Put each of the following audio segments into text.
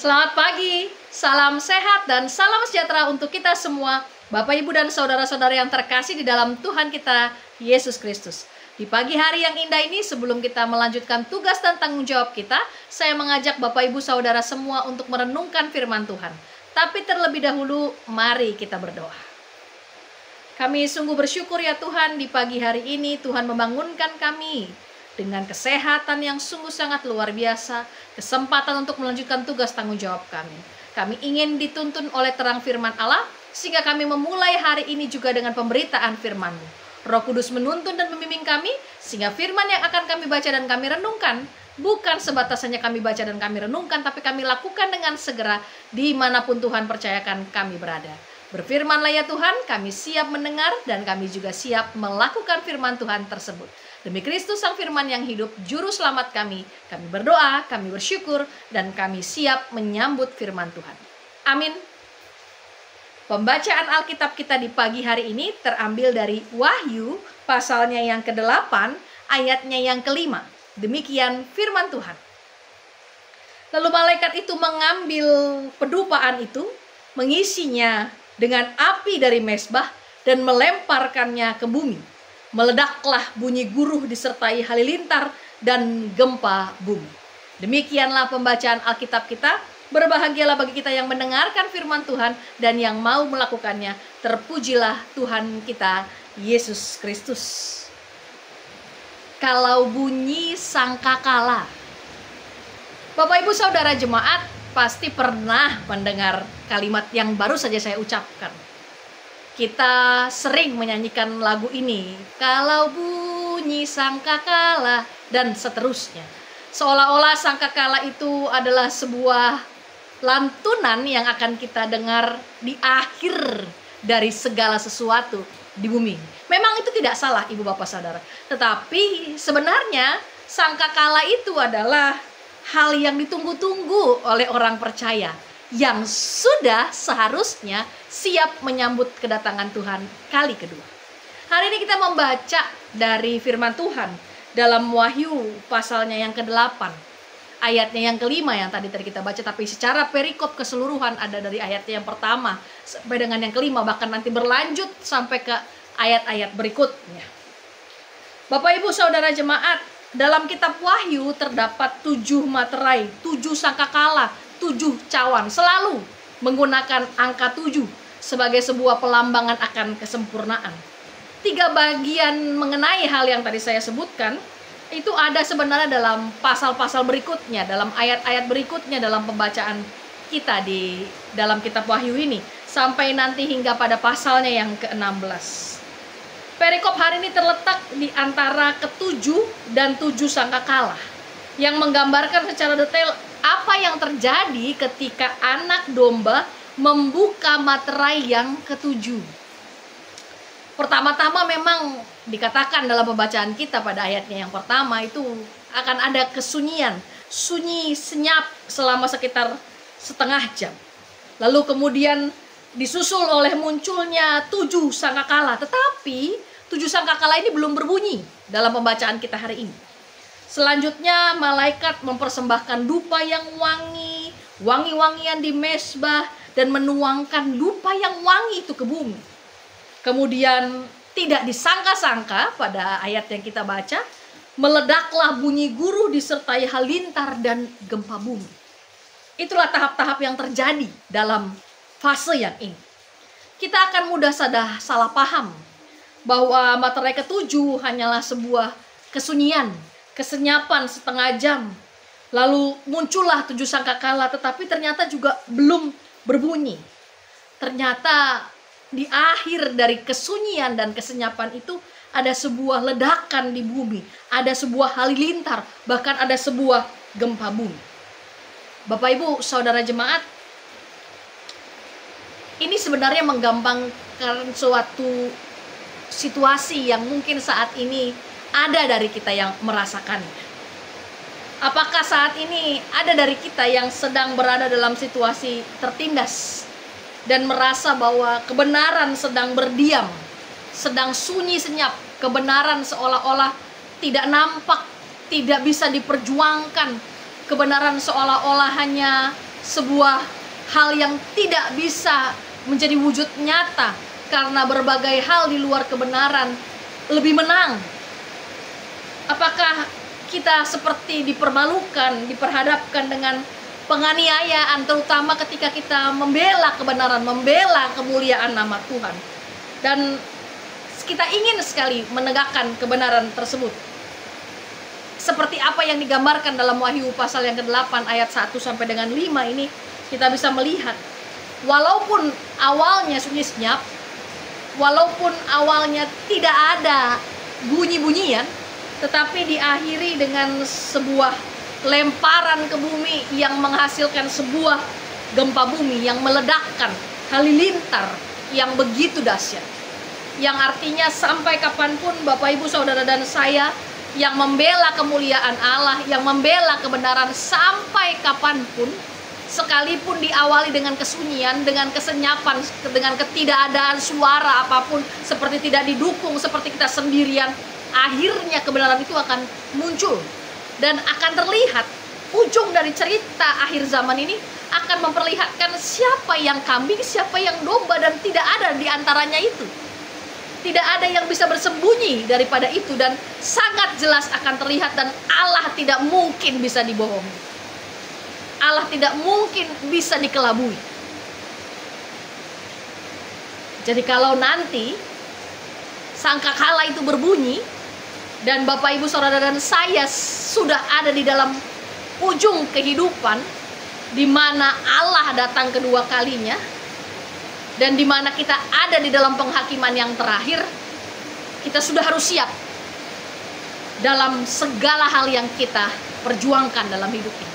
Selamat pagi, salam sehat dan salam sejahtera untuk kita semua, Bapak, Ibu, dan saudara-saudara yang terkasih di dalam Tuhan kita, Yesus Kristus. Di pagi hari yang indah ini, sebelum kita melanjutkan tugas dan tanggung jawab kita, saya mengajak Bapak, Ibu, saudara semua untuk merenungkan firman Tuhan. Tapi terlebih dahulu, mari kita berdoa. Kami sungguh bersyukur ya Tuhan, di pagi hari ini Tuhan membangunkan kami dengan kesehatan yang sungguh sangat luar biasa, kesempatan untuk melanjutkan tugas tanggung jawab kami. Kami ingin dituntun oleh terang firman Allah, sehingga kami memulai hari ini juga dengan pemberitaan firman-Mu. Roh Kudus menuntun dan membimbing kami, sehingga firman yang akan kami baca dan kami renungkan, bukan sebatas hanya kami baca dan kami renungkan, tapi kami lakukan dengan segera dimanapun Tuhan percayakan kami berada. Berfirmanlah ya Tuhan, kami siap mendengar dan kami juga siap melakukan firman Tuhan tersebut. Demi Kristus Sang Firman yang hidup, Juru Selamat kami berdoa, kami bersyukur, dan kami siap menyambut firman Tuhan. Amin. Pembacaan Alkitab kita di pagi hari ini terambil dari Wahyu, pasalnya yang ke-8, ayatnya yang ke-5. Demikian firman Tuhan. Lalu malaikat itu mengambil pedupaan itu, mengisinya dengan api dari mezbah, dan melemparkannya ke bumi. Meledaklah bunyi guruh disertai halilintar dan gempa bumi. Demikianlah pembacaan Alkitab kita. Berbahagialah bagi kita yang mendengarkan firman Tuhan dan yang mau melakukannya. Terpujilah Tuhan kita, Yesus Kristus. Kalau bunyi sangkakala. Bapak, Ibu, saudara jemaat pasti pernah mendengar kalimat yang baru saja saya ucapkan. Kita sering menyanyikan lagu ini, kalau bunyi sangkakala, dan seterusnya. Seolah-olah sangkakala itu adalah sebuah lantunan yang akan kita dengar di akhir dari segala sesuatu di bumi. Memang itu tidak salah, Ibu, Bapak, Saudara. Tetapi sebenarnya sangkakala itu adalah hal yang ditunggu-tunggu oleh orang percaya, yang sudah seharusnya siap menyambut kedatangan Tuhan kali kedua. Hari ini kita membaca dari firman Tuhan dalam Wahyu pasalnya yang ke-8, ayatnya yang ke-5 yang tadi kita baca, tapi secara perikop keseluruhan ada dari ayatnya yang pertama sampai dengan yang ke-5, bahkan nanti berlanjut sampai ke ayat-ayat berikutnya. Bapak, Ibu, saudara jemaat, dalam kitab Wahyu terdapat 7 materai, 7 sangkakala, 7 cawan, selalu menggunakan angka 7 sebagai sebuah pelambangan akan kesempurnaan. 3 bagian mengenai hal yang tadi saya sebutkan itu ada sebenarnya dalam pasal-pasal berikutnya, dalam ayat-ayat berikutnya dalam pembacaan kita di dalam kitab Wahyu ini, sampai nanti hingga pada pasalnya yang ke-16. Perikop hari ini terletak di antara ke-7 dan 7 sangkakala, yang menggambarkan secara detail apa yang terjadi ketika anak domba membuka materai yang ke-7. Pertama-tama memang dikatakan dalam pembacaan kita pada ayatnya yang pertama itu akan ada kesunyian, sunyi senyap selama sekitar setengah jam. Lalu kemudian disusul oleh munculnya 7 sangkakala, tetapi 7 sangkakala ini belum berbunyi dalam pembacaan kita hari ini. Selanjutnya malaikat mempersembahkan dupa yang wangi, wangi-wangian di mezbah, dan menuangkan dupa yang wangi itu ke bumi. Kemudian tidak disangka-sangka pada ayat yang kita baca, meledaklah bunyi guruh disertai halilintar dan gempa bumi. Itulah tahap-tahap yang terjadi dalam fase yang ini. Kita akan mudah salah paham bahwa materai ke-7 hanyalah sebuah kesunyian, kesenyapan setengah jam, lalu muncullah 7 sangkakala, tetapi ternyata juga belum berbunyi. Ternyata di akhir dari kesunyian dan kesenyapan itu ada sebuah ledakan di bumi, ada sebuah halilintar, bahkan ada sebuah gempa bumi. Bapak, Ibu, saudara jemaat, ini sebenarnya menggampangkan suatu situasi yang mungkin saat ini ada dari kita yang merasakannya. Apakah saat ini ada dari kita yang sedang berada dalam situasi tertindas dan merasa bahwa kebenaran sedang berdiam, sedang sunyi senyap, kebenaran seolah-olah tidak nampak, tidak bisa diperjuangkan, kebenaran seolah-olah hanya sebuah hal yang tidak bisa menjadi wujud nyata karena berbagai hal di luar kebenaran lebih menang? Apakah kita seperti dipermalukan, diperhadapkan dengan penganiayaan, terutama ketika kita membela kebenaran, membela kemuliaan nama Tuhan, dan kita ingin sekali menegakkan kebenaran tersebut? Seperti apa yang digambarkan dalam Wahyu pasal yang ke-8 ayat 1 sampai dengan 5 ini, kita bisa melihat walaupun awalnya sunyi senyap, walaupun awalnya tidak ada bunyi-bunyian, tetapi diakhiri dengan sebuah lemparan ke bumi yang menghasilkan sebuah gempa bumi yang meledakkan halilintar yang begitu dahsyat. Yang artinya sampai kapanpun Bapak Ibu Saudara dan saya yang membela kemuliaan Allah, yang membela kebenaran, sampai kapanpun, sekalipun diawali dengan kesunyian, dengan kesenyapan, dengan ketidakadaan suara apapun, seperti tidak didukung, seperti kita sendirian, akhirnya kebenaran itu akan muncul dan akan terlihat. Ujung dari cerita akhir zaman ini akan memperlihatkan siapa yang kambing, siapa yang domba, dan tidak ada di antaranya itu. Tidak ada yang bisa bersembunyi daripada itu, dan sangat jelas akan terlihat, dan Allah tidak mungkin bisa dibohongi. Allah tidak mungkin bisa dikelabui. Jadi kalau nanti sangkakala itu berbunyi dan Bapak Ibu Saudara dan saya sudah ada di dalam ujung kehidupan, di mana Allah datang kedua kalinya, dan di mana kita ada di dalam penghakiman yang terakhir, kita sudah harus siap dalam segala hal yang kita perjuangkan dalam hidup ini.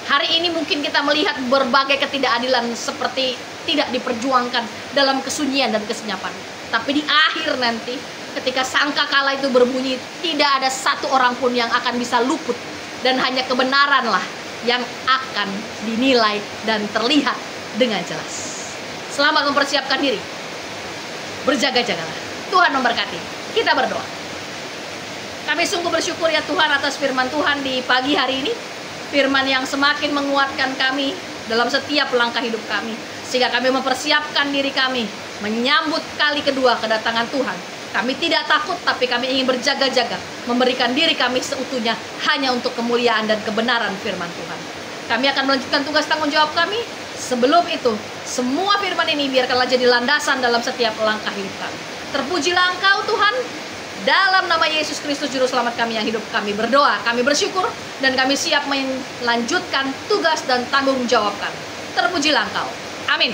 Hari ini mungkin kita melihat berbagai ketidakadilan seperti tidak diperjuangkan dalam kesunyian dan kesenyapan. Tapi di akhir nanti, ketika sangkakala itu berbunyi, tidak ada satu orang pun yang akan bisa luput, dan hanya kebenaranlah yang akan dinilai dan terlihat dengan jelas. Selamat mempersiapkan diri. Berjaga-jagalah. Tuhan memberkati. Kita berdoa. Kami sungguh bersyukur ya Tuhan atas firman Tuhan di pagi hari ini. Firman yang semakin menguatkan kami dalam setiap langkah hidup kami, sehingga kami mempersiapkan diri kami menyambut kali kedua kedatangan Tuhan. Kami tidak takut, tapi kami ingin berjaga-jaga, memberikan diri kami seutuhnya hanya untuk kemuliaan dan kebenaran firman Tuhan. Kami akan melanjutkan tugas tanggung jawab kami. Sebelum itu, semua firman ini biarkanlah jadi landasan dalam setiap langkah hidup kami. Terpujilah Engkau Tuhan. Dalam nama Yesus Kristus Juru Selamat kami yang hidup, kami berdoa, kami bersyukur, dan kami siap melanjutkan tugas dan tanggung jawab kami. Terpujilah Engkau. Amin.